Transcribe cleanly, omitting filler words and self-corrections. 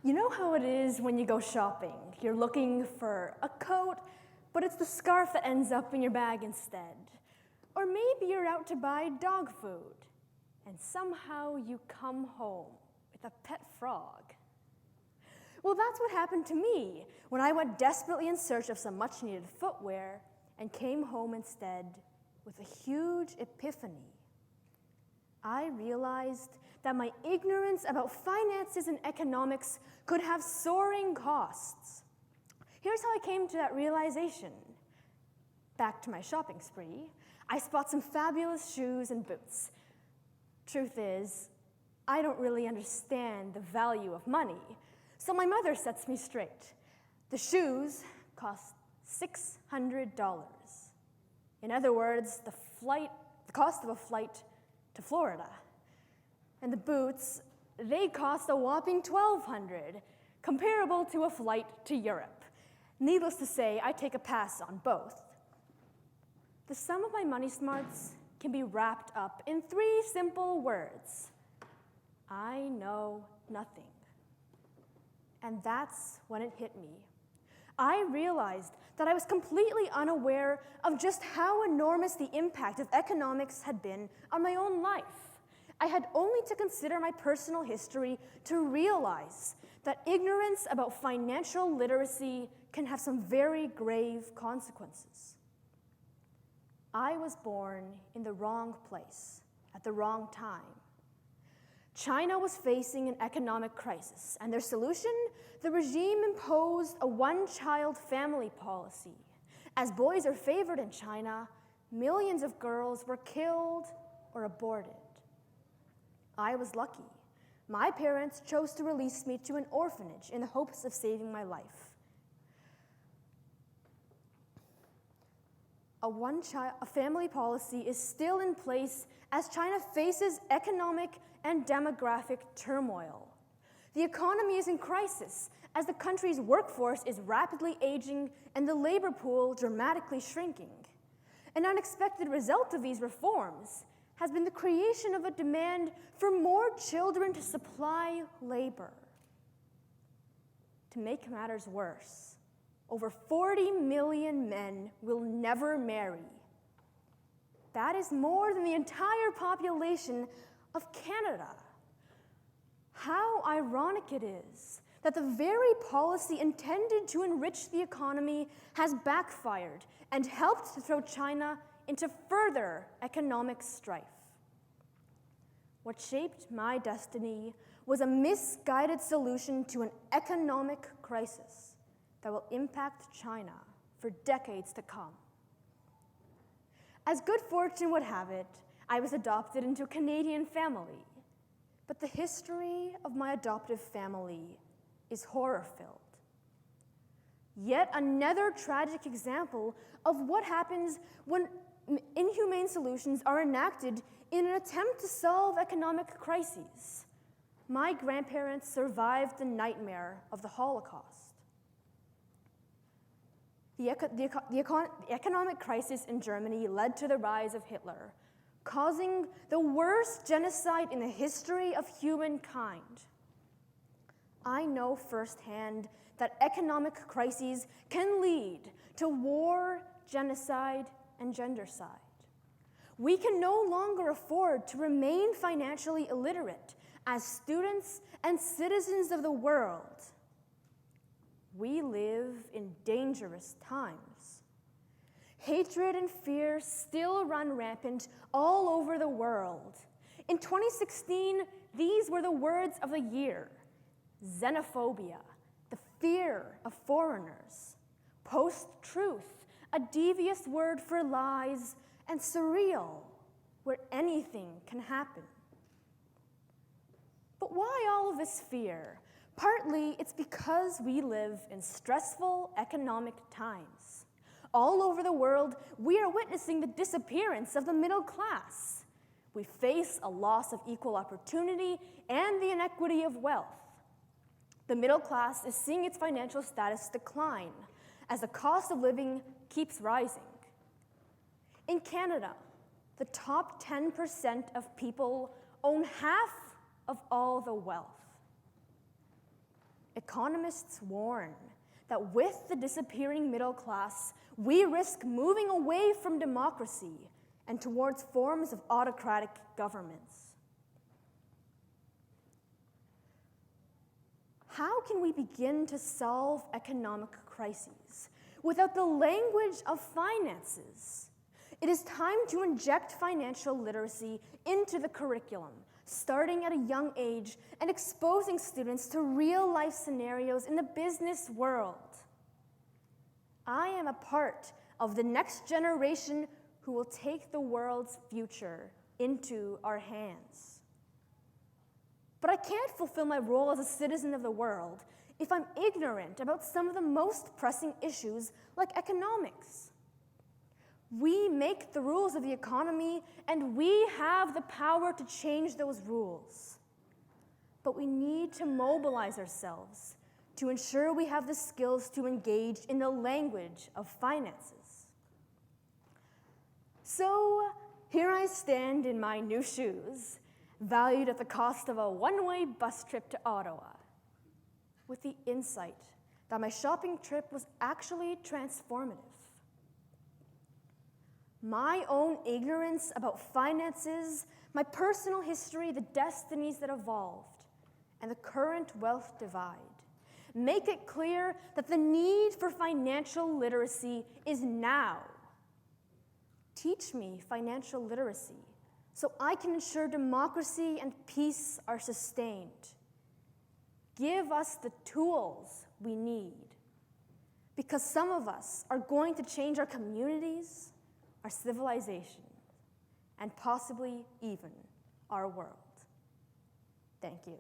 You know how it is when you go shopping. You're looking for a coat, but it's the scarf that ends up in your bag instead. Or maybe you're out to buy dog food, and somehow you come home with a pet frog. Well, that's what happened to me when I went desperately in search of some much-needed footwear and came home instead with a huge epiphany. I realized that my ignorance about finances and economics could have soaring costs. Here's how I came to that realization. Back to my shopping spree, I spot some fabulous shoes and boots. Truth is, I don't really understand the value of money, so my mother sets me straight. The shoes cost $600. In other words, the cost of a flight to Florida. And the boots, they cost a whopping $1,200, comparable to a flight to Europe. Needless to say, I take a pass on both. The sum of my money smarts can be wrapped up in 3 simple words. I know nothing. And that's when it hit me. I realized that I was completely unaware of just how enormous the impact of economics had been on my own life. I had only to consider my personal history to realize that ignorance about financial literacy can have some very grave consequences. I was born in the wrong place at the wrong time. China was facing an economic crisis, and their solution? The regime imposed a one-child family policy. As boys are favored in China, millions of girls were killed or aborted. I was lucky. My parents chose to release me to an orphanage in the hopes of saving my life. A family policy is still in place as China faces economic and demographic turmoil. The economy is in crisis as the country's workforce is rapidly aging and the labor pool dramatically shrinking. An unexpected result of these reforms has been the creation of a demand for more children to supply labor. To make matters worse, over 40 million men will never marry. That is more than the entire population of Canada. How ironic it is that the very policy intended to enrich the economy has backfired and helped to throw China into further economic strife. What shaped my destiny was a misguided solution to an economic crisis that will impact China for decades to come. As good fortune would have it, I was adopted into a Canadian family. But the history of my adoptive family is horror-filled. Yet another tragic example of what happens when inhumane solutions are enacted in an attempt to solve economic crises. My grandparents survived the nightmare of the Holocaust. The economic crisis in Germany led to the rise of Hitler, causing the worst genocide in the history of humankind. I know firsthand that economic crises can lead to war, genocide, and gendercide. We can no longer afford to remain financially illiterate as students and citizens of the world. We live in dangerous times. Hatred and fear still run rampant all over the world. In 2016, these were the words of the year: xenophobia, the fear of foreigners; post-truth, a devious word for lies; and surreal, where anything can happen. But why all of this fear? Partly, it's because we live in stressful economic times. All over the world, we are witnessing the disappearance of the middle class. We face a loss of equal opportunity and the inequity of wealth. The middle class is seeing its financial status decline as the cost of living keeps rising. In Canada, the top 10% of people own half of all the wealth. Economists warn that with the disappearing middle class, we risk moving away from democracy and towards forms of autocratic governments. How can we begin to solve economic crises without the language of finances? It is time to inject financial literacy into the curriculum, starting at a young age and exposing students to real-life scenarios in the business world. I am a part of the next generation who will take the world's future into our hands. But I can't fulfill my role as a citizen of the world if I'm ignorant about some of the most pressing issues like economics. We make the rules of the economy, and we have the power to change those rules. But we need to mobilize ourselves to ensure we have the skills to engage in the language of finances. So here I stand in my new shoes, valued at the cost of a one-way bus trip to Ottawa, with the insight that my shopping trip was actually transformative. My own ignorance about finances, my personal history, the destinies that evolved, and the current wealth divide make it clear that the need for financial literacy is now. Teach me financial literacy so I can ensure democracy and peace are sustained. Give us the tools we need, because some of us are going to change our communities, our civilization, and possibly even our world. Thank you.